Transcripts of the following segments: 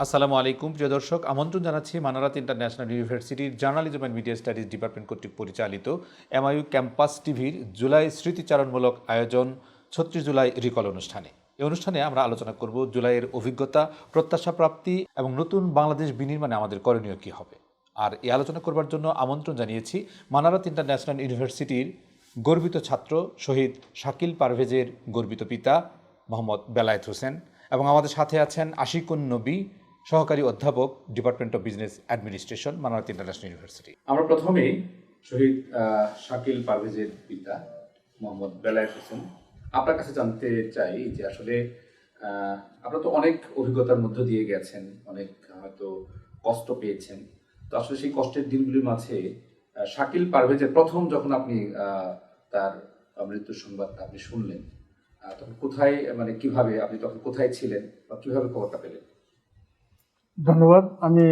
আসসালামু আলাইকুম প্রিয় দর্শক, আমন্ত্রণ জানাচ্ছি মানারাত ইন্টারন্যাশনাল ইউনিভার্সিটির journalism and media studies department কর্তৃক পরিচালিত এমআইইউ ক্যাম্পাস টিভির জুলাই স্মৃতিচারণমূলক আয়োজন ৩৬ জুলাই রিকল অনুষ্ঠানে। এই অনুষ্ঠানে আমরা আলোচনা করব জুলাইয়ের অভিজ্ঞতা, প্রত্যাশা প্রাপ্তি এবং নতুন বাংলাদেশ বিনির্মাণে আমাদের করণীয় কী হবে। আর এই আলোচনা করবার জন্য আমন্ত্রণ জানিয়েছি মানারাত ইন্টারন্যাশনাল ইউনিভার্সিটির গর্বিত ছাত্র শহীদ শাকিল পারভেজের গর্বিত পিতা মোহাম্মদ বেলায়েত হোসেন, এবং আমাদের সাথে আছেন আশিকুন নবী, সহকারী অধ্যাপক, department of business administration, Manarat international university. আমরা প্রথমেই শহীদ শাকিল পারভেজের পিতা মোহাম্মদ বেলায়েত হোসেন, আপনার কাছে জানতে চাই যে আসলে আপনারা তো অনেক অভিজ্ঞতার মধ্য দিয়ে গেছেন, অনেক হয়তো কষ্ট পেয়েছেন, তো আসলে সেই কষ্টের দিনগুলির মাঝে শাকিল পারভেজের প্রথম যখন আপনি তার মৃত্যুর সংবাদটা আপনি শুনলেন, তখন কোথায়, মানে কিভাবে আপনি তখন কোথায় ছিলেন বা কিভাবে খবরটা পেলেন? ধন্যবাদ। আমি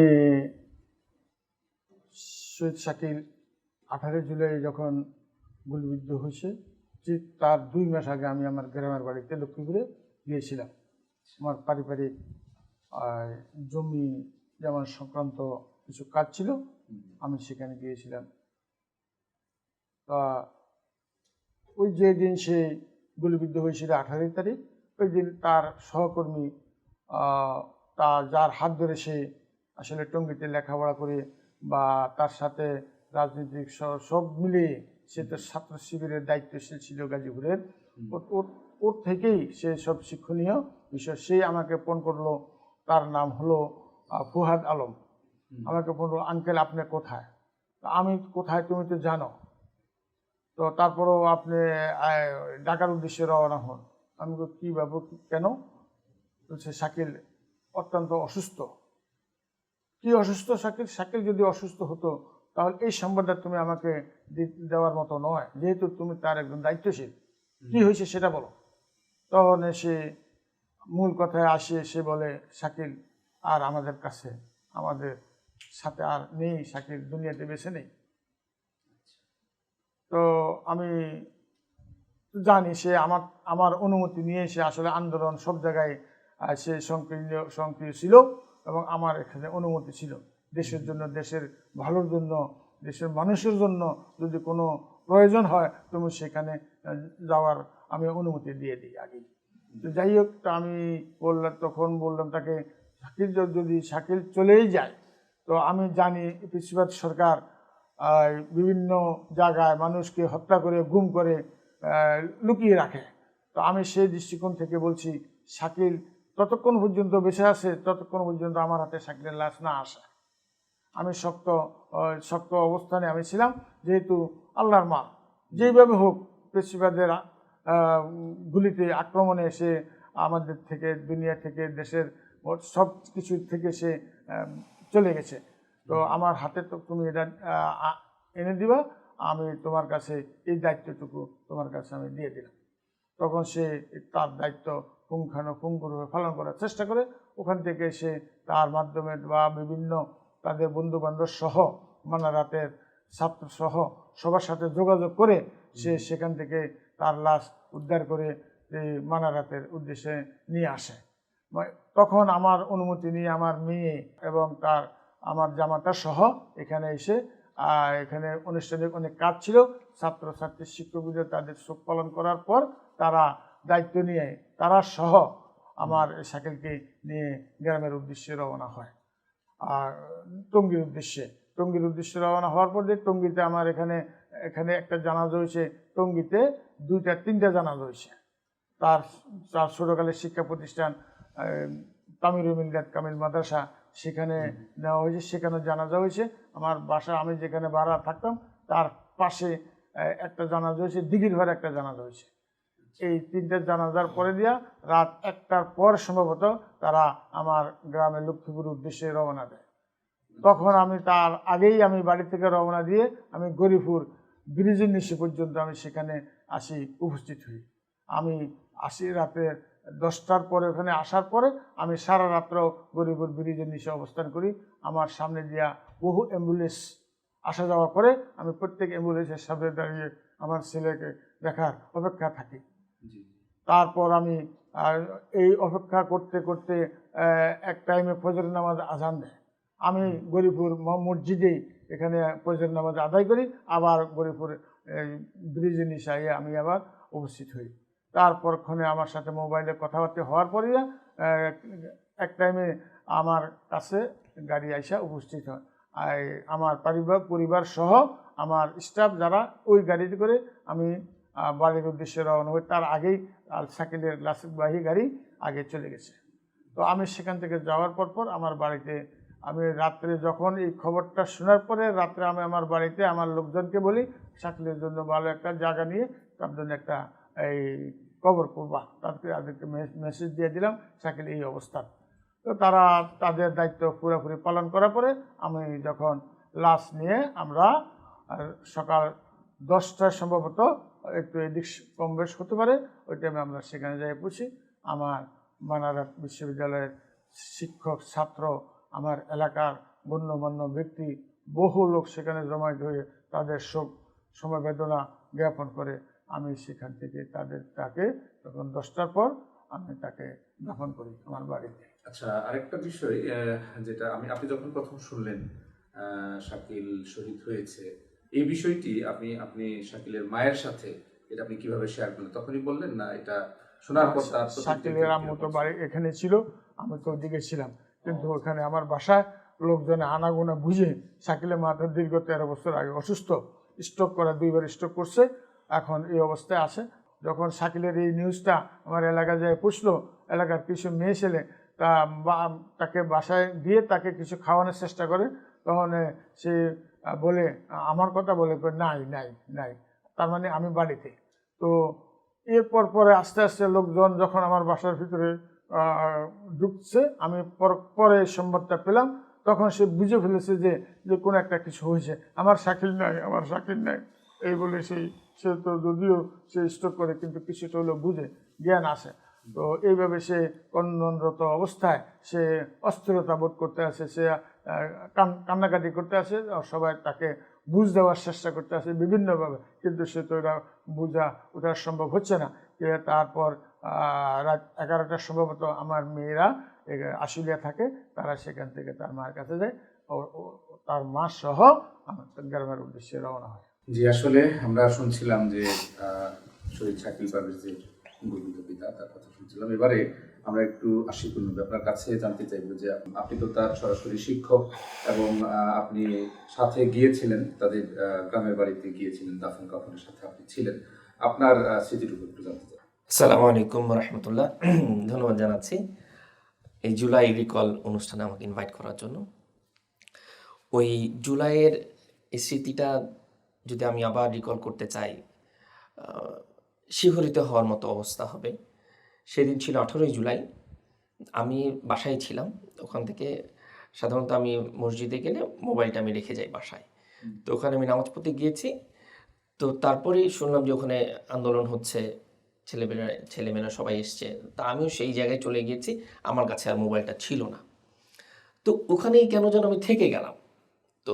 শহীদ শাকিল 18 জুলাই যখন গুলিবিদ্ধ হয়েছে, ঠিক তার 2 মাস আগে আমি আমার গ্রামের বাড়িতে লক্ষ্মীপুরে গিয়েছিলাম। আমার পারিবারিক জমি যেমন সংক্রান্ত কিছু কাজ ছিল, আমি সেখানে গিয়েছিলাম। তা ওই যে দিন সে গুলিবিদ্ধ হয়েছিল 18 তারিখ, ওই দিন তার সহকর্মী যার হাত ধরে সে আসলে টঙ্গীতে লেখাপড়া করে বা তার সাথে রাজনৈতিক সব মিলিয়ে সে তো ছাত্র শিবিরের দায়িত্বশীল ছিল গাজীপুরের, ওর থেকেই সে সব শিক্ষণীয় বিষয়। সে আমাকে ফোন করলো, তার নাম হলো ফুহাদ আলম। আমাকে বললো, আঙ্কেল আপনি কোথায়? আমি কোথায় তুমি তো জানো, তো তারপরেও আপনি ঢাকার উদ্দেশ্যে রওনা হন। আমি কী ভাবো, কেন? বলছে শাকিল অত্যন্ত অসুস্থ। কি অসুস্থ শাকিল? শাকিল যদি অসুস্থ হতো তাহলে এই সংবাদটা তুমি আমাকে দেওয়ার মতো নয়, যেহেতু তুমি তার একজন দায়িত্বশীল। কি হয়েছে সেটা বলো। তখন সে মূল কথায় আসে, সে বলে শাকিল আর আমাদের কাছে, আমাদের সাথে আর নেই, শাকিল দুনিয়াতে বেঁচে নেই। তো আমি জানি সে আমার অনুমতি নিয়ে সে আসলে আন্দোলন সব জায়গায় সে সক্রিয় ছিল, এবং আমার এখানে অনুমতি ছিল। দেশের জন্য, দেশের ভালোর জন্য, দেশের মানুষের জন্য যদি কোনো প্রয়োজন হয় তুমি সেখানে যাওয়ার আমি অনুমতি দিয়ে দিই আগে। তো যাই হোক, আমি তখন বললাম তাকে, শাকিল যদি শাকিল চলেই যায়, তো আমি জানি পিছিবাদ সরকার বিভিন্ন জায়গায় মানুষকে হত্যা করে, গুম করে, লুকিয়ে রাখে। তো আমি সেই দৃষ্টিকোণ থেকে বলছি, শাকিল ততক্ষণ পর্যন্ত বেঁচে আছে ততক্ষণ পর্যন্ত আমার হাতে শাকিলের লাশ না আসে। আমি শক্ত অবস্থানে আমি ছিলাম, যেহেতু আল্লাহর মা যেইভাবে হোক পেশিবাদের গুলিতে আক্রমণে সে আমাদের থেকে, দুনিয়া থেকে, দেশের সব কিছু থেকে সে চলে গেছে। তো আমার হাতে তো তুমি এটা এনে দিবা, আমি তোমার কাছে এই দায়িত্বটুকু তোমার কাছে আমি দিয়ে দিলাম। তখন সে তার দায়িত্ব পুঙ্খানুপুঙ্খরূপে পালন করার চেষ্টা করে। ওখান থেকে সে তার মাধ্যমে বা বিভিন্ন তাদের বন্ধুবান্ধব সহ, মানারাতের ছাত্র সহ সবার সাথে যোগাযোগ করে সে সেখান থেকে তার লাশ উদ্ধার করে মানারাতের উদ্দেশ্যে নিয়ে আসে। তখন আমার অনুমতি নিয়ে আমার মেয়ে এবং আমার জামাতা সহ এখানে এসে, এখানে অনুষ্ঠানিক অনেক কাজ ছিল, ছাত্রছাত্রী শিক্ষকদের তাদের শোক পালন করার পর তারা দায়িত্ব নিয়ে তারা সহ আমার শাকিলকে নিয়ে গ্রামের উদ্দেশ্যে রওনা হয়। আর টঙ্গীর উদ্দেশ্যে রওনা হওয়ার পর যে টঙ্গীতে আমার এখানে একটা জানাজা হয়েছে, টঙ্গীতে 2-3টা জানাজা হয়েছে। তার ছোটকালের শিক্ষা প্রতিষ্ঠান তামিরুল মিল্লাত কামিল মাদ্রাসা, সেখানে নেওয়া হয়েছে, সেখানে জানাজা হয়েছে। আমার বাসা, আমি যেখানে ভাড়া থাকতাম তার পাশে একটা জানাজা হয়েছে, দিঘির ঘরে একটা জানাজা হয়েছে। এই 3টা জানাজার পরে দিয়া রাত 1টার পর সম্ভবত তারা আমার গ্রামের লক্ষ্মীপুর উদ্দেশ্যে রওনা দেয়। তখন আমি তার আগেই আমি বাড়ি থেকে রওনা দিয়ে আমি গরিপুর ব্রিজের নিচে পর্যন্ত আমি সেখানে উপস্থিত হই। আমি রাতে 10টার পরে ওখানে আসার পরে আমি সারা রাত্র গরিপুর ব্রিজের নিচে অবস্থান করি। আমার সামনে দিয়া বহু অ্যাম্বুলেন্স আসা যাওয়া করে, আমি প্রত্যেক অ্যাম্বুলেন্সের সামনে দাঁড়িয়ে আমার ছেলেকে দেখার অপেক্ষা থাকি। তারপর আমি আর এই অপেক্ষা করতে করতে এক টাইমে ফজর নামাজ আজান দেয়। আমি গরিপুর মসজিদেই এখানে ফজর নামাজ আদায় করি, আবার গরিপুর ব্রিজে নিশাইয়ে আমি আবার উপস্থিত হই। তারপরক্ষণে আমার সাথে মোবাইলে কথাবার্তা হওয়ার পরই এক টাইমে আমার কাছে গাড়ি আইসা উপস্থিত হয়। আর আমার পরিবার সহ আমার স্টাফ যারা ওই গাড়িতে করে আমি বাড়ির উদ্দেশ্যে রওনা হই। তার আগেই সাইকেলের লাসিকবাহী গাড়ি আগে চলে গেছে। তো আমি সেখান থেকে যাওয়ার পর আমার বাড়িতে আমি রাত্রে যখন এই খবরটা শোনার পরে রাত্রে আমি আমার বাড়িতে আমার লোকজনকে বলি সাইকেলের জন্য ভালো একটা জায়গা নিয়ে তার জন্য একটা এই কবর করবা, তাদেরকে মেসেজ দিয়ে দিলাম সাইকেল এই অবস্থা। তো তারা তাদের দায়িত্ব পুরোপুরি পালন করার পরে আমি যখন লাশ নিয়ে আমরা সকাল 10টায় সম্ভবত একটু এদিক কম বেশ হতে পারে, ওই টাইমে আমরা সেখানে যাই পৌঁছি। আমার বানারস বিশ্ববিদ্যালয়ের শিক্ষক, ছাত্র, আমার এলাকার গণ্যমান্য ব্যক্তি বহু লোক সেখানে জমায়েত হয়ে তাদের শোক সমবেদনা জ্ঞাপন করে। আমি সেখান থেকে তাকে তখন 10টার পর আমি তাকে দাফন করি আমার বাড়িতে। আচ্ছা, আরেকটা বিষয় যেটা আপনি যখন প্রথম শুনলেন শাকিল শহীদ হয়েছে, এই বিষয়টি আপনি শাকিলের মায়ের সাথে এটা আপনি কিভাবে শেয়ার করলেন? তখনই বললেন না এটা শোনার পর তার শাকিলের আম্মু তো বাড়ি এখানে ছিল, আমি তো ওদিকে ছিলাম, কিন্তু ওখানে আমার বাসায় লোকজনে আনাগোনা বুঝে শাকিলের মা তো দীর্ঘ 13 বছর আগে অসুস্থ, স্ট্রোক করা 2বার স্ট্রোক করছে, এখন এই অবস্থায় আছে। যখন শাকিলের এই নিউজটা আমার এলাকায় যায় পুষলো, এলাকার কিছু মেয়ে ছেলে তাকে বাসায় দিয়ে তাকে কিছু খাওয়ানোর চেষ্টা করে, তখন সে বলে আমার কথা বলে নাই নাই নাই, তার মানে আমি বাড়িতে। তো এরপর পরে আস্তে আস্তে লোকজন যখন আমার বাসার ভিতরে ঢুকছে, আমি পরে সংবাদটা পেলাম, তখন সে বুঝে ফেলেছে যে কোনো একটা কিছু হয়েছে, আমার শাকিল নাই, আমার শাকিল নাই এই বলে সে তো যদিও সে স্ট্রোক করে কিন্তু কিছুটা হলেও বুঝে জ্ঞান আসে। তো এইভাবে সে কন্দনরত অবস্থায় সে অস্থিরতা বোধ করতে আসে, সে কান্নাকাটি করতে আসে, সবাই তাকে বুঝ দেওয়ার চেষ্টা করতে আসে বিভিন্নভাবে, কিন্তু সে তো এটা বোঝা ওটা সম্ভব হচ্ছে না। তারপর রাত 11টার সম্ভবত আমার মেয়েরা আশুলিয়া থাকে, তারা সেখান থেকে তার মায়ের কাছে যায়, তার মা সহ আমার গ্রামের উদ্দেশ্যে রওনা হয়। জি, আসলে আমরা শুনছিলাম যে শহীদ শাকিল পারভেজের গর্বিত পিতা, তার কথা শুনছিলাম। এবারে আমরা একটু আশিক নবী আপনার কাছে জানতে চাইবো যে আপনি তো তার সরাসরি শিক্ষক এবং আপনি সাথে গিয়েছিলেন, তাদের গ্রামের বাড়িতে গিয়েছিলেন, দাফন কাফনের সাথে আপনি ছিলেন, আপনার স্মৃতিটুকু একটু জানতে চাই। আসসালামু আলাইকুম রহমতুল্লাহ, ধন্যবাদ জানাচ্ছি এই জুলাই রিকল অনুষ্ঠানে আমাকে ইনভাইট করার জন্য। ওই জুলাইয়ের এই স্মৃতিটা যদি আমি আবার রিকল করতে চাই, শিহরিত হওয়ার মতো অবস্থা হবে। সেদিন ছিল 18ই জুলাই, আমি বাসায় ছিলাম। ওখান থেকে সাধারণত আমি মসজিদে গেলে মোবাইলটা আমি রেখে যাই বাসায়, তো ওখানে আমি নামাজ পড়তে গিয়েছি। তো তারপরেই শুনলাম যে ওখানে আন্দোলন হচ্ছে, ছেলেমেয়েরা সবাই এসছে, তা আমিও সেই জায়গায় চলে গিয়েছি। আমার কাছে আর মোবাইলটা ছিল না, তো ওখানেই কেন যেন আমি থেকে গেলাম। তো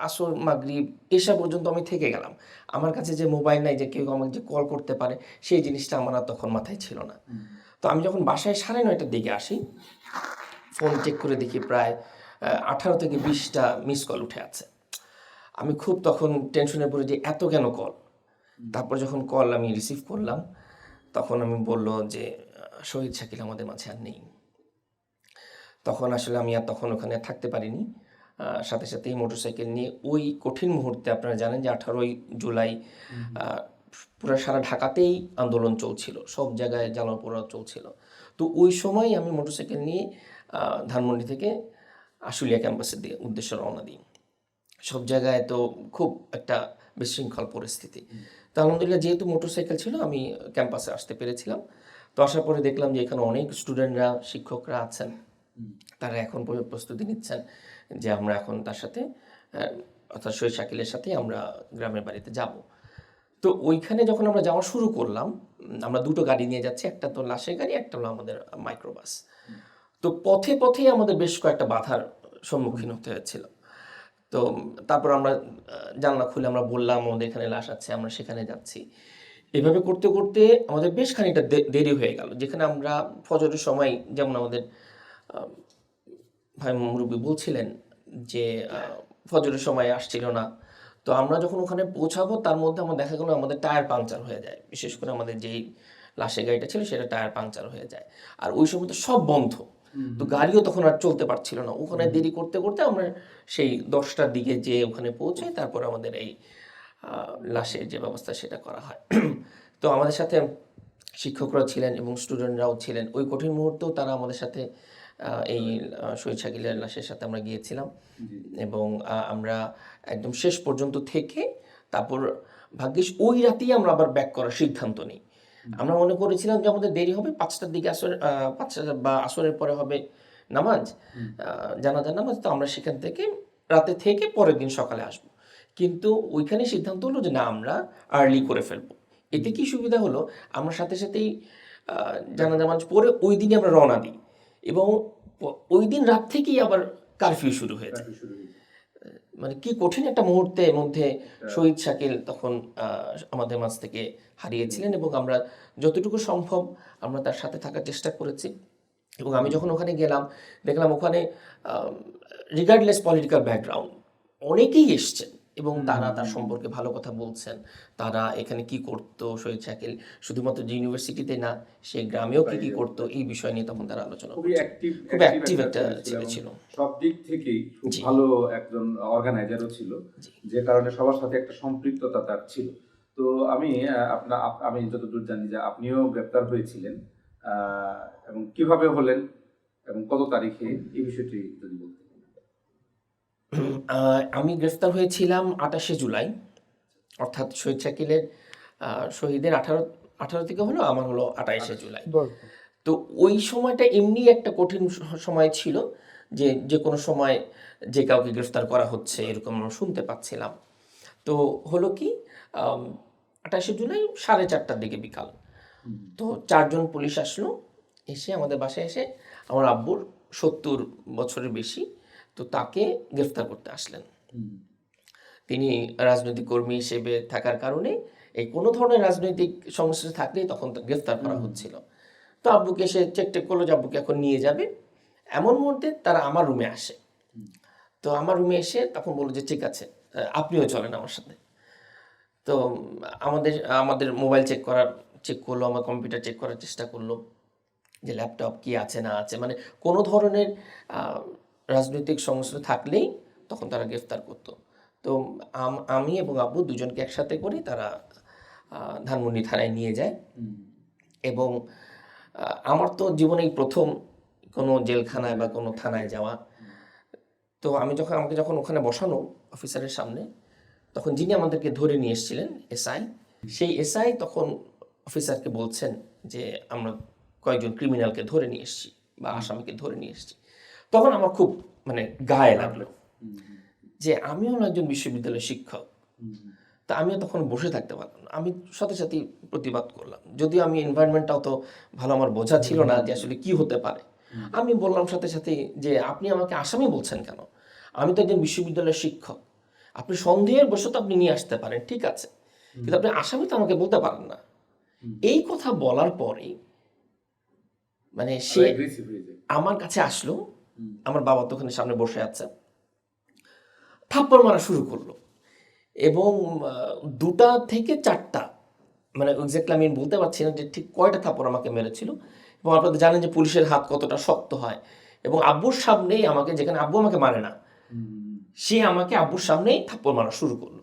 আসর মাগরিব এসা পর্যন্ত আমি থেকে গেলাম। আমার কাছে যে মোবাইল নাই, যে কেউ আমাকে যে কল করতে পারে, সেই জিনিসটা আমার আর তখন মাথায় ছিল না। তো আমি যখন বাসায় 9:30টার দিকে আসি, ফোন চেক করে দেখি প্রায় 18 থেকে 20টা মিস কল উঠে আছে। আমি খুব তখন টেনশনে পড়ে যে এত কেন কল। তারপর যখন কল আমি রিসিভ করলাম, তখন আমি বললো যে শহীদ শাকিল আমাদের মাঝে আর নেই। তখন আসলে আমি আর তখন ওখানে থাকতে পারিনি। সাথে সাথেই মোটরসাইকেল নিয়ে ওই কঠিন মুহূর্তে, আপনারা জানেন যে 18ই জুলাই পুরো সারা ঢাকাতেই আন্দোলন চলছিল, সব জায়গায় জ্বালানো পোড়া চলছিল। তো ওই সময় আমি মোটরসাইকেল নিয়ে ধানমন্ডি থেকে আশুলিয়া ক্যাম্পাসের দিকে উদ্দেশ্যে রওনা দিই। সব জায়গায় তো খুব একটা বিশৃঙ্খল পরিস্থিতি। তো আলহামদুলিল্লাহ যেহেতু মোটরসাইকেল ছিল, আমি ক্যাম্পাসে আসতে পেরেছিলাম। তো আসার পরে দেখলাম যে এখানে অনেক স্টুডেন্টরা, শিক্ষকরা আছেন, তারা এখন প্রস্তুতি নিচ্ছেন যে আমরা এখন তার সাথে অর্থাৎ শহীদ শাকিলের সাথে আমরা গ্রামের বাড়িতে যাব। তো ওইখানে যখন আমরা যাওয়া শুরু করলাম, আমরা দুটো গাড়ি নিয়ে যাচ্ছি, একটা তো লাশের গাড়ি, একটা হলো আমাদের মাইক্রোবাস। তো পথেই আমাদের বেশ কয়েকটা বাধার সম্মুখীন হতে হয়েছিল। তো তারপর আমরা জানলা খুলে আমরা বললাম আমাদের এখানে লাশ আছে, আমরা সেখানে যাচ্ছি। এভাবে করতে করতে আমাদের বেশ খানিকটা দেরি হয়ে গেল, যেখানে আমরা ফজরের সময়, যেমন আমাদের ভাই মুরব্বী বলছিলেন যে ফজরের সময় আসছিল না। তো আমরা যখন ওখানে পৌঁছাবো তার মধ্যে আমার দেখা গেলো আমাদের টায়ার পাংচার হয়ে যায়, বিশেষ করে আমাদের যেই লাশের গাড়িটা ছিল সেটা টায়ার পাংচার হয়ে যায়। আর ওই সময় তো সব বন্ধ, তো গাড়িও তখন আর চলতে পারছিল না। ওখানে দেরি করতে করতে আমরা সেই 10টার দিকে যে ওখানে পৌঁছাই, তারপর আমাদের এই লাশের যে ব্যবস্থা সেটা করা হয়। তো আমাদের সাথে শিক্ষকরা ছিলেন এবং স্টুডেন্টরাও ছিলেন। ওই কঠিন মুহূর্তেও তারা আমাদের সাথে এই শহীদ শাকিলের লাশের সাথে আমরা গিয়েছিলাম এবং আমরা একদম শেষ পর্যন্ত থেকে তারপর ভাগ্যিস ওই রাতেই আমরা আবার ব্যাক করার সিদ্ধান্ত নিই। আমরা মনে করেছিলাম যে আমাদের দেরি হবে, 5টার দিকে আসর, 5টা বা আসরের পরে হবে নামাজ, জানাজার নামাজ। তো আমরা সেখান থেকে রাতে থেকে পরের দিন সকালে আসব। কিন্তু ওইখানে সিদ্ধান্ত হলো যে না, আমরা আর্লি করে ফেলবো। এতে কি সুবিধা হলো, আমরা সাথে সাথেই জানাজা নামাজ পড়ে ওই দিনই আমরা রওনা দিই এবং ওই দিন রাত থেকেই আবার কারফিউ শুরু হয়ে যায়। মানে কি কঠিন একটা মুহূর্তের মধ্যে শহীদ শাকিল তখন আমাদের মাঝ থেকে হারিয়েছিলেন এবং আমরা যতটুকু সম্ভব আমরা তার সাথে থাকার চেষ্টা করেছি। এবং আমি যখন ওখানে গেলাম দেখলাম ওখানে রিগার্ডলেস পলিটিক্যাল ব্যাকগ্রাউন্ড অনেকেই এসছেন এবং তারা তার সম্পর্কে ভালো কথা বলছেন। তারা এখানে কি করতো, শহীদ শাকিল শুধুমাত্র যে ইউনিভার্সিটিতে না, সে গ্রামেও কি কি করতো, এই বিষয় নিয়ে তখন তারা আলোচনা খুবই করছেন। অ্যাক্টিভ খুব অ্যাক্টিভ একটা ছেলে ছিল। সব দিক থেকেই খুব জি। ভালো একজন অর্গানাইজারও ছিল, যে কারণে সবার সাথে একটা সম্পৃক্ততা তার ছিল। তো আমি আমি যতদূর জানি যে আপনিও গ্রেপ্তার হয়েছিলেন, এবং কিভাবে হলেন এবং কত তারিখে, এই বিষয়টি যদি বলতেন। আমি গ্রেফতার হয়েছিলাম 28শে জুলাই, অর্থাৎ শহীদ শাকিলের শহীদের 18 থেকে হলো, আমার হলো 28শে জুলাই। তো ওই সময়টা এমনি একটা কঠিন সময় ছিল, যে যে কোনো সময় যে কাউকে গ্রেফতার করা হচ্ছে এরকম আমরা শুনতে পাচ্ছিলাম। তো হলো কি, 28শে জুলাই 4:30টার দিকে বিকাল, তো 4জন পুলিশ আসলো, এসে আমাদের বাসায় এসে আমার আব্বুর 70 বছরের বেশি, তো তাকে গ্রেফতার করতে আসলেন। তিনি রাজনৈতিক কর্মী হিসেবে থাকার কারণে এই কোনো ধরনের রাজনৈতিক সংশ্লিষ্ট থাকলেই তখন গ্রেফতার করা হচ্ছিল। তো আব্বুকে এসে চেক করলো যে আব্বুকে এখন নিয়ে যাবে। এমন মুহূর্তে তারা আমার রুমে আসে। তো আমার রুমে এসে তখন বললো যে ঠিক আছে, আপনিও চলেন আমার সাথে। তো আমাদের আমাদের মোবাইল চেক করলো, আমার কম্পিউটার চেক করার চেষ্টা করলো যে ল্যাপটপ কি আছে না আছে, মানে কোনো ধরনের রাজনৈতিক সংশ্লিষ্ট থাকলেই তখন তারা গ্রেফতার করতো। তো আমি এবং আব্বু দুজনকে একসাথে করে তারা ধানমন্ডি থানায় নিয়ে যায় এবং আমার তো জীবনেই প্রথম কোনো জেলখানায় বা কোনো থানায় যাওয়া। তো আমাকে যখন ওখানে বসানো অফিসারের সামনে, তখন যিনি আমাদেরকে ধরে নিয়ে এসেছিলেন এসআই, সেই এসআই তখন অফিসারকে বলছেন যে আমরা কয়েকজন ক্রিমিনালকে ধরে নিয়ে এসেছি বা আসামিকে ধরে নিয়ে এসেছি। তখন আমার খুব মানে গায়ে লাগলো যে আমি হলো একজন বিশ্ববিদ্যালয়ের শিক্ষক, তা আমিও তখন বসে থাকতে পারলাম না। আমি সাথে সাথেই প্রতিবাদ করলাম, যদিও আমি এনভায়রনমেন্টটাও তো ভালো আমার বোঝা ছিল না যে আসলে কি হতে পারে। আমি বললাম সাথে সাথেই যে আপনি আমাকে আসামি বলছেন কেন? আমি তো একজন বিশ্ববিদ্যালয়ের শিক্ষক। আপনি সন্দেহের বশত আপনি নিয়ে আসতে পারেন, ঠিক আছে, কিন্তু আপনি আসামি তো আমাকে বলতে পারেন না। এই কথা বলার পরে মানে সে আমার কাছে আসলো, আমার বাবা তো ওখানে সামনে বসে আছে, থাপ্পড় মারা শুরু করলো এবং 2টা থেকে 4টা, মানে এক্স্যাক্টলি আমি বলতে পারছি না যে ঠিক কয়টা থাপ্পড় আমাকে মেরেছিল। এবং আপনারা জানেন যে পুলিশের হাত কতটা শক্ত হয়, এবং আব্বুর সামনেই আমাকে, যেখানে আব্বু আমাকে মারে না, সে আমাকে আব্বুর সামনেই থাপ্পড় মারা শুরু করলো।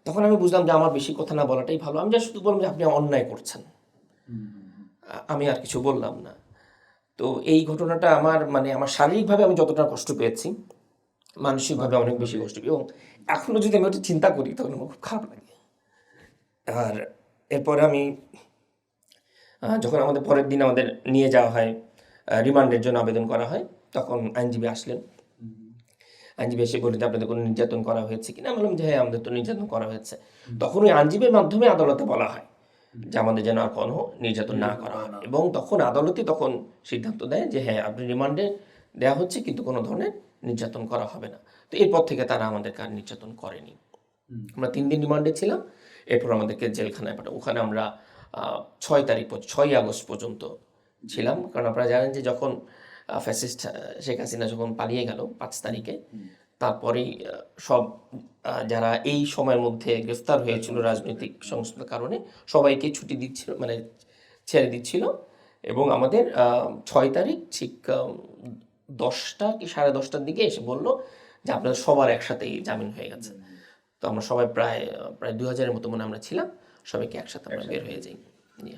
তখন আমি বুঝলাম যে আমার বেশি কথা না বলাটাই ভালো। আমি যা শুধু বললাম যে আপনি অন্যায় করছেন, আমি আর কিছু বললাম না। তো এই ঘটনাটা আমার শারীরিকভাবে আমি যতটা কষ্ট পেয়েছি, মানসিকভাবে অনেক বেশি কষ্ট পেয়েছি, এবং এখনো যদি আমি ওটা চিন্তা করি তখন আমার খুব খারাপ লাগে। আর এরপরে আমি যখন আমাদের পরের দিন আমাদের নিয়ে যাওয়া হয়, রিমান্ডের জন্য আবেদন করা হয়, তখন আইনজীবী আসলেন। আইনজীবী এসে বলে যে আপনাদের কোনো নির্যাতন করা হয়েছে কিনা। আমি বললাম যে হ্যাঁ, আমাদের তো নির্যাতন করা হয়েছে। তখন ওই আইনজীবীর মাধ্যমে আদালতে বলা হয় যে আমাদের যেন আর কোনো নির্যাতন না করা হয়, এবং তখন আদালতই তখন সিদ্ধান্ত দেয় যে হ্যাঁ, আপনি রিমান্ডে দেওয়া হচ্ছে কিন্তু কোনো ধরনের নির্যাতন করা হবে না। তো এরপর থেকে তারা আমাদেরকে আর নির্যাতন করেনি। আমরা 3 দিন রিমান্ডে ছিলাম এরপর আমাদেরকে জেলখানায় পাঠায়। ওখানে আমরা 6 আগস্ট পর্যন্ত ছিলাম। কারণ আপনারা জানেন যে যখন ফ্যাসিস্ট শেখ হাসিনা যখন পালিয়ে গেল 5 তারিখে, তারপরেই সব যারা এই সময়ের মধ্যে গ্রেফতার হয়েছিল রাজনৈতিক সংস্থার কারণে সবাইকে ছুটি দিচ্ছিল, মানে ছেড়ে দিচ্ছিল। এবং আমাদের 6 তারিখ ঠিক 10টা কি 10:30টার দিকে এসে বললো যে আপনাদের সবার একসাথেই জামিন হয়ে গেছে। তো আমরা সবাই প্রায় 2000-এর মতো মনে আমরা ছিলাম, সবাইকে একসাথে আমরা বের হয়ে যাই।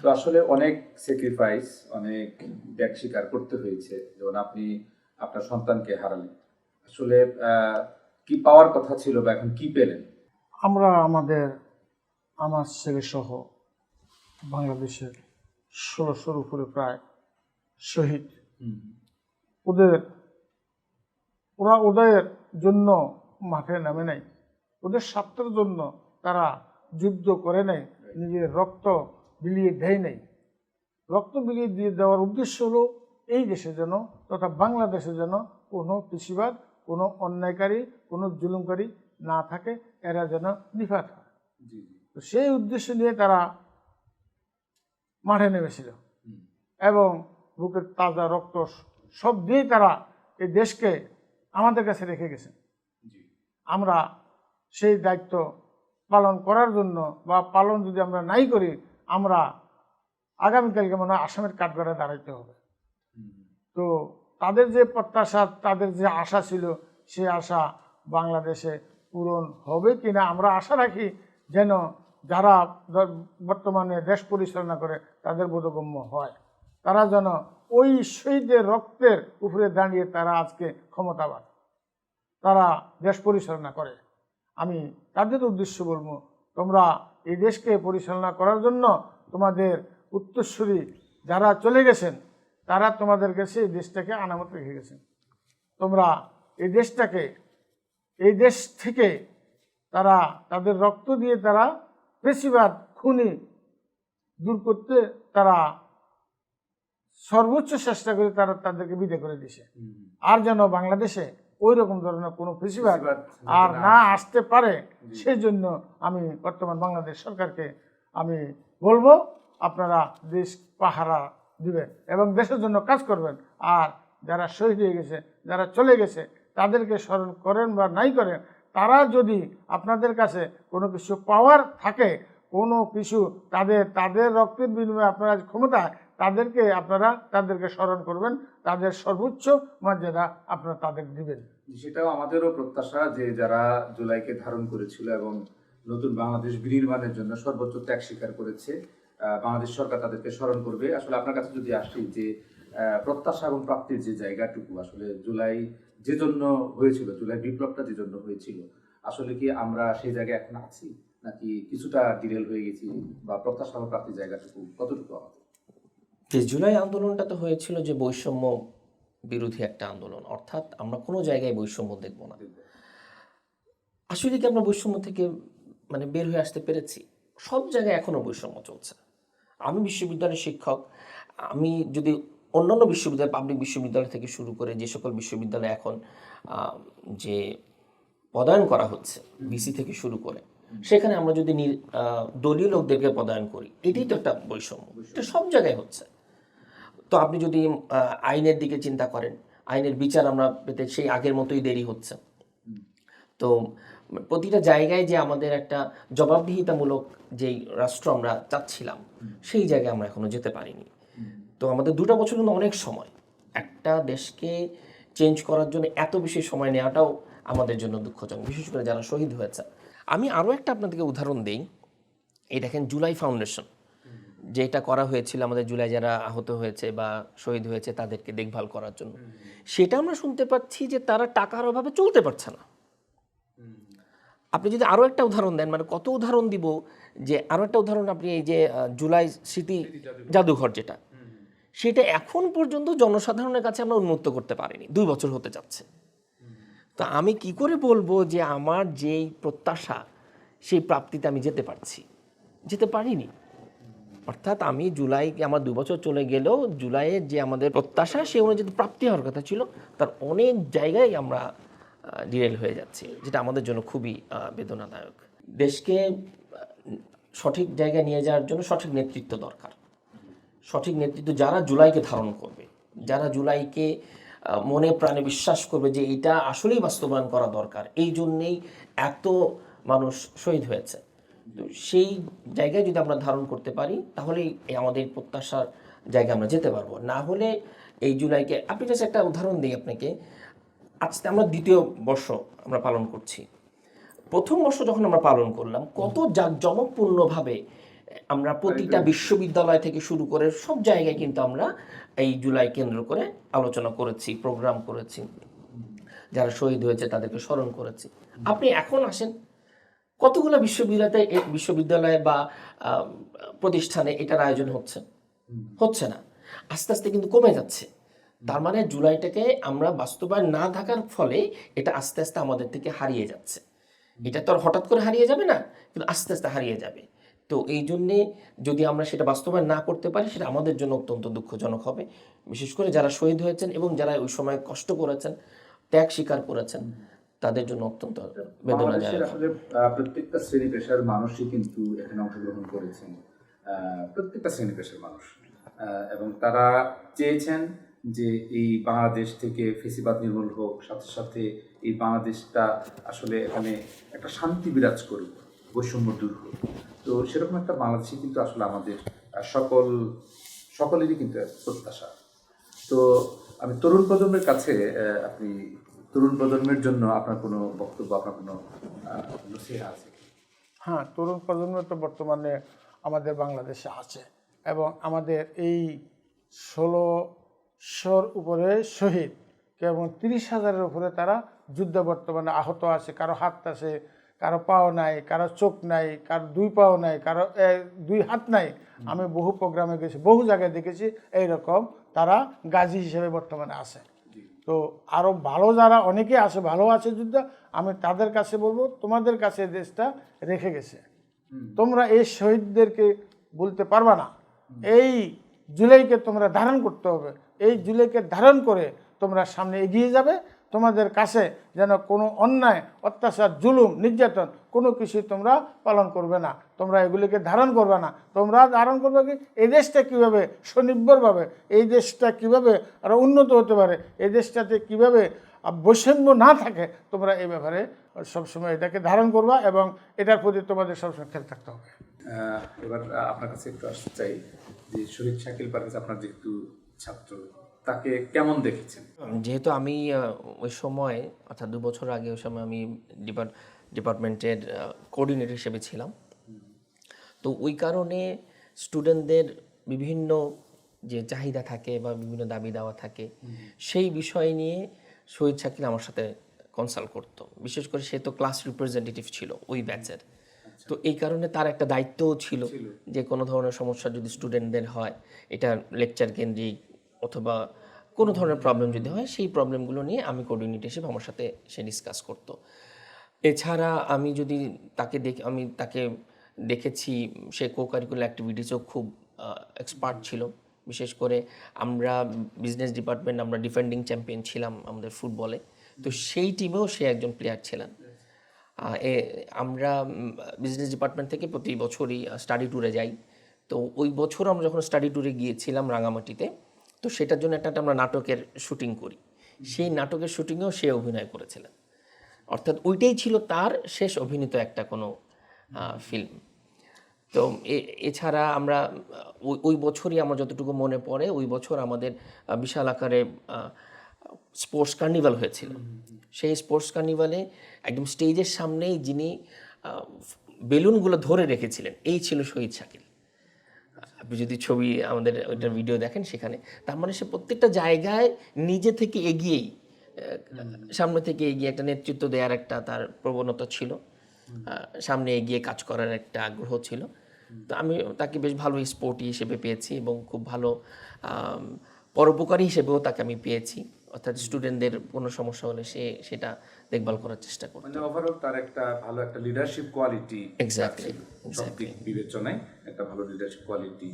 তো আসলে অনেক স্যাক্রিফাইস, অনেক ত্যাগ স্বীকার করতে হয়েছে। যেমন আপনি আপনার সন্তানকে হারালেন, আসলে কি পাওয়ার কথা ছিল বা এখন কি পেলেন? আমরা আমার ছেলে সহ বাংলাদেশের 1600-র উপরে প্রায় শহীদ। ওদের জন্য মাঠে নামে নাই, ওদের স্বার্থের জন্য তারা যুদ্ধ করে নাই, নিজের রক্ত বিলিয়ে দেয় নাই। রক্ত বিলিয়ে দিয়ে দেওয়ার উদ্দেশ্য হলো এই দেশে যেন তথা বাংলাদেশে যেন কোনো কৃষিবাদ, কোনো অন্যায়কারী, কোনো জুলুমকারী না থাকে, এরা যেন নিপাত হয়। তো সেই উদ্দেশ্য নিয়ে তারা মাঠে নেমেছিল এবং বুকের তাজা রক্ত সব দিয়েই তারা এই দেশকে আমাদের কাছে রেখে গেছেন। আমরা সেই দায়িত্ব পালন করার জন্য বা পালন যদি আমরা নাই করি, আমরা আগামীকালকে মনে হয় আসামের কাঠগড়ায় দাঁড়াইতে হবে। তো তাদের যে প্রত্যাশা, তাদের যে আশা ছিল, সে আশা বাংলাদেশে পূরণ হবে কিনা আমরা আশা রাখি, যেন যারা বর্তমানে দেশ পরিচালনা করে তাদের বোধগম্য হয়। তারা যেন ওই শহীদের রক্তের উপরে দাঁড়িয়ে তারা আজকে ক্ষমতাবান, তারা দেশ পরিচালনা করে। আমি তাদের উদ্দেশ্য বলবো, তোমরা এই দেশকে পরিচালনা করার জন্য তোমাদের উত্তরসূরি যারা চলে গেছেন, তারা তোমাদের কাছে এই দেশটাকে আনামত রেখে গেছেন। তোমরা এই দেশটাকে, এই দেশ থেকে তারা তাদের রক্ত দিয়ে তারা বেশিরভাগ খুনি দূর করতে তারা সর্বোচ্চ চেষ্টা করে তারা তাদেরকে বিদায় করে দিয়েছে। আর যেন বাংলাদেশে ওই রকম ধরনের কোনো বেশিরভাগ আর না আসতে পারে, সেই জন্য আমি বর্তমান বাংলাদেশ সরকারকে আমি বলবো, আপনারা দেশ পাহারা দিবেন এবং দেশের জন্য কাজ করবেন। আর যারা শহীদ হয়ে গেছে, যারা চলে গেছে, তাদেরকে স্মরণ করেন বা নাই করেন, তারা যদি আপনাদের কাছে কোনো কিছু পাওয়ার থাকে, কোনো কিছু তাদের রক্তের বিনিময়ে আপনারা ক্ষমতায়, তাদেরকে স্মরণ করবেন, তাদের সর্বোচ্চ মর্যাদা আপনারা তাদের দিবেন। সেটাও আমাদেরও প্রত্যাশা যে যারা জুলাইকে ধারণ করেছিল এবং নতুন বাংলাদেশ বিনির্মাণের জন্য সর্বোচ্চ ত্যাগ স্বীকার করেছে, বাংলাদেশ সরকার তাদেরকে স্মরণ করবে। আসলে আপনার কাছে যদি আসি যে প্রত্যাশা এবং প্রাপ্তির যে জায়গাটুকু, আসলে জুলাই যে জন্য হয়েছিল, জুলাই বিপ্লবটা যে জন্য হয়েছিল, আসলে কি আমরা সেই জায়গায় এখন আছি নাকি কিছুটা ডিরেল হয়ে গেছি, বা প্রত্যাশা এবং প্রাপ্তির জায়গাটুকু কতটুকু আমাদের? যে জুলাই আন্দোলনটা তো হয়েছিল যে বৈষম্য বিরোধী একটা আন্দোলন, অর্থাৎ আমরা কোনো জায়গায় বৈষম্য দেখব না। আসলে কি আমরা বৈষম্য থেকে মানে বের হয়ে আসতে পেরেছি? সব জায়গায় এখনো বৈষম্য চলছে। আমি বিশ্ববিদ্যালয়ের শিক্ষক, আমি যদি অন্যান্য বিশ্ববিদ্যালয়, পাবলিক বিশ্ববিদ্যালয় থেকে শুরু করে যে সকল বিশ্ববিদ্যালয় এখন যে পদায়ন করা হচ্ছে বিসি থেকে শুরু করে, সেখানে আমরা যদি দলীয় লোকদেরকে পদায়ন করি, এটাই তো একটা বৈষম্য। এটা সব জায়গায় হচ্ছে। তো আপনি যদি আইনের দিকে চিন্তা করেন, আইনের বিচার আমরা পেতে সেই আগের মতোই দেরি হচ্ছে। তো প্রতিটা জায়গায় যে আমাদের একটা জবাবদিহিতামূলক যেই রাষ্ট্র আমরা চাচ্ছিলাম, সেই জায়গায় আমরা এখনো যেতে পারিনি। তো আমাদের 2টা বছর কিন্তু অনেক সময়, একটা দেশকে চেঞ্জ করার জন্য এত বেশি সময় নেওয়াটাও আমাদের জন্য দুঃখজনক, বিশেষ করে যারা শহীদ হয়েছে। আমি আরও একটা আপনাদেরকে উদাহরণ দিই। এই দেখেন জুলাই ফাউন্ডেশন যেটা করা হয়েছিল আমাদের জুলাই যারা আহত হয়েছে বা শহীদ হয়েছে তাদেরকে দেখভাল করার জন্য, সেটা আমরা শুনতে পাচ্ছি যে তারা টাকার অভাবে চলতে পারছে না। আপনি যদি আরও একটা উদাহরণ দেন, মানে কত উদাহরণ দিব, যে আরও একটা উদাহরণ আপনি এই যে জুলাই স্মৃতি জাদুঘর যেটা, সেটা এখন পর্যন্ত জনসাধারণের কাছে আমরা উন্মুক্ত করতে পারিনি, 2 বছর হতে যাচ্ছে। তো আমি কি করে বলবো যে আমার যেই প্রত্যাশা সেই প্রাপ্তিতে আমি যেতে পারিনি। অর্থাৎ আমি জুলাইকে, আমার 2 বছর চলে গেলেও জুলাইয়ের যে আমাদের প্রত্যাশা সে অনুযায়ী প্রাপ্তি হওয়ার কথা ছিল, তার অনেক জায়গায় আমরা ডিরেল হয়ে যাচ্ছি, যেটা আমাদের জন্য খুবই বেদনাদায়ক। দেশকে সঠিক জায়গায় নিয়ে যাওয়ার জন্য সঠিক নেতৃত্ব দরকার। সঠিক নেতৃত্ব যারা জুলাইকে ধারণ করবে, যারা জুলাইকে মনে প্রাণে বিশ্বাস করবে যে এটা আসলেই বাস্তবায়ন করা দরকার, এই জন্যেই এত মানুষ শহীদ হয়েছে। তো সেই জায়গায় যদি আমরা ধারণ করতে পারি তাহলেই আমাদের প্রত্যাশার জায়গায় আমরা যেতে পারবো। না হলে এই জুলাইকে, আপনি কাছে একটা উদাহরণ দিই আপনাকে। আজকে আমরা 2য় বর্ষ আমরা পালন করছি। প্রথম বর্ষ যখন আমরা পালন করলাম, কত জাঁকজমকপূর্ণভাবে আমরা প্রতিটা বিশ্ববিদ্যালয় থেকে শুরু করে সব জায়গায় কিন্তু আমরা এই জুলাই কেন্দ্র করে আলোচনা করেছি, প্রোগ্রাম করেছি, যারা শহীদ হয়েছে তাদেরকে স্মরণ করেছি। আপনি এখন আসেন, কতগুলো বিশ্ববিদ্যালয়ে বা প্রতিষ্ঠানে এটার আয়োজন হচ্ছে না, আস্তে আস্তে কিন্তু কমে যাচ্ছে। তার মানে জুলাইটাকে আমরা বাস্তবায়ন না থাকার ফলে এটা আস্তে আস্তে আমাদের থেকে হারিয়ে যাচ্ছে। এটা তো আর হঠাৎ করে হারিয়ে যাবে না, কিন্তু আস্তে আস্তে হারিয়ে যাবে। তো এই জন্যে যদি আমরা সেটা বাস্তবায়ন না করতে পারি, সেটা আমাদের জন্য অত্যন্ত দুঃখজনক হবে। বিশেষ করে যারা শহীদ হয়েছেন এবং যারা ওই সময় কষ্ট করেছেন, ত্যাগ স্বীকার করেছেন, তাদের জন্য অত্যন্ত বেদনাদায়ক। বাংলাদেশের আসলে প্রত্যেকটা শ্রেণী পেশার মানুষই কিন্তু এখানে অংশগ্রহণ করেছেন, প্রত্যেকটা শ্রেণী পেশার মানুষ, এবং তারা চেয়েছেন যে এই বাংলাদেশ থেকে ফেসিবাদ নির্মূল হোক, সাথে সাথে এই বাংলাদেশটা আসলে এখানে একটা শান্তি বিরাজ করুক, বৈষম্য দূর হোক। তো সেরকম একটা বাংলাদেশই কিন্তু আসলে আমাদের সকলেরই কিন্তু প্রত্যাশা। তো আমি তরুণ প্রজন্মের কাছে, আপনি তরুণ প্রজন্মের জন্য আপনার কোনো বক্তব্য, আপনার কোনো নসিহা আছে? হ্যাঁ, তরুণ প্রজন্ম তো বর্তমানে আমাদের বাংলাদেশে আছে, এবং আমাদের এই 1600 উপরে শহীদ, এবং 30,000-এর উপরে তারা যুদ্ধে বর্তমানে আহত আছে। কারো হাত আছে, কারো পাও নাই, কারো চোখ নাই, কারো 2 পাও নাই, কারো 2 হাত নাই। আমি বহু প্রোগ্রামে গেছি, বহু জায়গায় দেখেছি এইরকম তারা গাজী হিসেবে বর্তমানে আছে। তো আরও ভালো যারা অনেকে আছে, ভালো আছে যুদ্ধ, আমি তাদের কাছে বলবো, তোমাদের কাছে দেশটা রেখে গেছে, তোমরা এই শহীদদেরকে বলতে পারবা না। এই জুলাইকে তোমরা ধারণ করতে হবে, এই জুলাইকে ধারণ করে তোমরা সামনে এগিয়ে যাবে। তোমাদের কাছে যেন কোনো অন্যায়, অত্যাচার, জুলুম, নির্যাতন কোনো কিছুই তোমরা পালন করবে না, তোমরা এগুলিকে ধারণ করবে না। তোমরা ধারণ করবে কি, এই দেশটা কীভাবে স্বনির্ভরভাবে, এই দেশটা কীভাবে আরও উন্নত হতে পারে, এই দেশটাতে কীভাবে বৈষম্য না থাকে, তোমরা এই ব্যাপারে সবসময় এটাকে ধারণ করবা, এবং এটার প্রতি তোমাদের সবসময় খেয়াল থাকতে হবে। এবার আপনার কাছে একটু আসতে চাই যে শহীদ শাকিল পারভেজ আপনার যেহেতু ছাত্র, তাকে কেমন দেখেছেন? যেহেতু আমি ওই সময়, অর্থাৎ 2 বছর আগে, ওই সময় আমি ডিপার্টমেন্টের কোঅর্ডিনেটর হিসেবে ছিলাম। তো ওই কারণে স্টুডেন্টদের বিভিন্ন যে চাহিদা থাকে বা বিভিন্ন দাবি দেওয়া থাকে, সেই বিষয় নিয়ে শহীদ শাকিল আমার সাথে কনসাল্ট করতো। বিশেষ করে সে তো ক্লাস রিপ্রেজেন্টেটিভ ছিল ওই ব্যাচের। তো এই কারণে তার একটা দায়িত্বও ছিল যে কোনো ধরনের সমস্যা যদি স্টুডেন্টদের হয়, এটা লেকচার কেন্দ্রিক অথবা কোনো ধরনের প্রবলেম যদি হয়, সেই প্রবলেমগুলো নিয়ে আমি কোঅর্ডিনেটর হিসেবে আমার সাথে সে ডিসকাস করতো। এছাড়া আমি যদি আমি তাকে দেখেছি, সে কো কারিকুলার অ্যাক্টিভিটিসও খুব এক্সপার্ট ছিল। বিশেষ করে আমরা বিজনেস ডিপার্টমেন্ট, আমরা ডিফেন্ডিং চ্যাম্পিয়ন ছিলাম আমাদের ফুটবলে, তো সেই টিমেও সে একজন প্লেয়ার ছিলেন। আমরা বিজনেস ডিপার্টমেন্ট থেকে প্রতি বছরই স্টাডি ট্যুরে যাই। তো ওই বছর আমরা যখন স্টাডি ট্যুরে গিয়েছিলাম রাঙামাটিতে, তো সেটার জন্য একটা আমরা নাটকের শুটিং করি। সেই নাটকের শুটিংয়েও সে অভিনয় করেছিলেন, অর্থাৎ ওইটাই ছিল তার শেষ অভিনীত একটা কোনো ফিল্ম। তো এছাড়া আমরা ওই বছরই আমার যতটুকু মনে পড়ে, ওই বছর আমাদের বিশাল আকারে স্পোর্টস কার্নিভাল হয়েছিল। সেই স্পোর্টস কার্নিভালে একদম স্টেজের সামনেই যিনি বেলুনগুলো ধরে রেখেছিলেন, এই ছিল শহীদ শাকিল। আপনি যদি ছবি, আমাদের ওইটার ভিডিও দেখেন, সেখানে তার মানে সে প্রত্যেকটা জায়গায় নিজে থেকে এগিয়েই, সামনে থেকে এগিয়ে একটা নেতৃত্ব দেওয়ার একটা তার প্রবণতা ছিল, সামনে এগিয়ে কাজ করার একটা আগ্রহ ছিল। তো আমি তাকে বেশ ভালো স্পোর্টি হিসেবে পেয়েছি, এবং খুব ভালো পরোপকারী হিসেবেও তাকে আমি পেয়েছি। অর্থাৎ স্টুডেন্টদের কোনো সমস্যা হলে সেটা দেখভাল করার চেষ্টা করত। মানে ওভারঅল তার একটা ভালো একটা লিডারশিপ কোয়ালিটি, এক্স্যাক্টলি সব দিক বিবেচনায় একটা ভালো লিডারশিপ কোয়ালিটি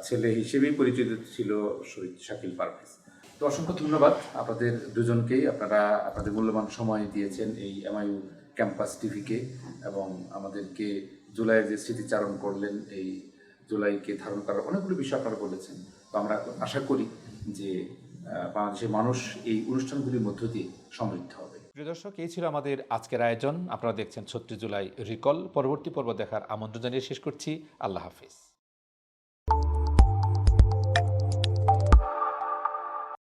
ছেলে হিসেবেই পরিচিত ছিল শহীদ শাকিল পারভেজ। তো অসংখ্য ধন্যবাদ আপনাদের দুজনকেই, আপনারা আপনাদের মূল্যবান সময় দিয়েছেন এই এমআইইউ ক্যাম্পাস টিভিকে, এবং আমাদেরকে জুলাইয়ের যে স্মৃতিচারণ করলেন, এই জুলাইকে ধারণ করার অনেকগুলো বিষয় আপনারা বলেছেন। তো আমরা আশা করি যে বাংলাদেশের মানুষ এই অনুষ্ঠানগুলির মধ্য দিয়ে সমৃদ্ধ হবে। প্রিয় দর্শক, এই ছিল আমাদের আজকের আয়োজন। আপনারা দেখছেন ৩৬ জুলাই রিকল। পরবর্তী পর্ব দেখার আমন্ত্রণ জানিয়ে শেষ করছি। আল্লাহ হাফিজ।